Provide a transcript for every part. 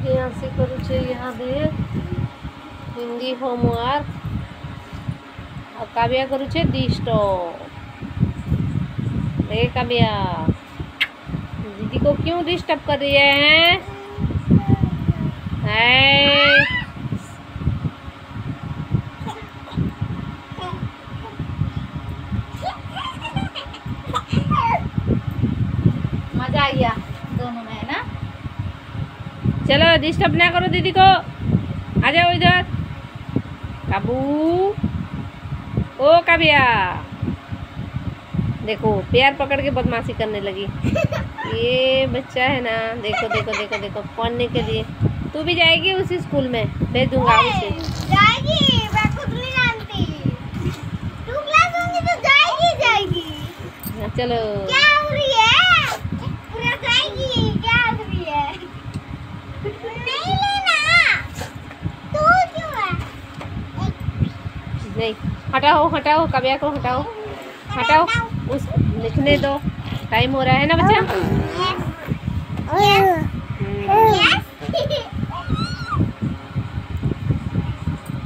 यहाँ से करुचे यहाँ दे हिंदी होमवर्क और काव्या करुचे दिष्टो। ए काव्या दीदी को क्यों डिस्टर्ब कर रही है? मजा आ गया दोनों में, है ना? चलो डिस्टर्ब ना करो दीदी को, आ जाओ इधर। काबू ओ काव्या देखो पैर पकड़ के बदमाशी करने लगी। ये बच्चा है ना, देखो देखो देखो देखो पढ़ने के लिए। तू भी जाएगी उसी स्कूल में, भेज दूंगा उसे। जाएगी, मैं खुद नहीं जानती। 2 क्लास होंगी तो जाएगी जाएगी। चलो क्या हो रही है? पूरा जाएगी, क्या हो रही है? नहीं लेना। तू क्यों है? नहीं हटाओ हटाओ काव्या को हटाओ हटाओ, उस लिखने दो, टाइम हो रहा है ना बच्चा।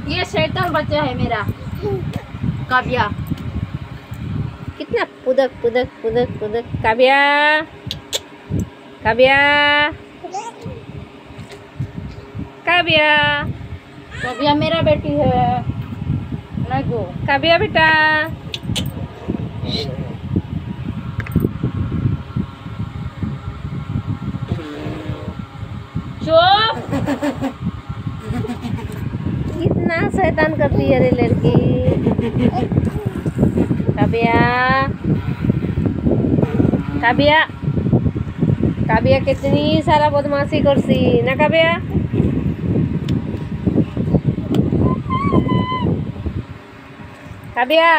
ये शैतान बच्चा है मेरा काव्या। कितना पुदक पुदक पुदक पुदक। काव्या काव्या काव्या काव्या मेरा बेटी है। लगो काव्या बेटा चुप। कितना शैतान करती है रे लड़की। काव्या काव्या काव्या कितनी सारा बदमाशी करसी ना काव्या। काव्या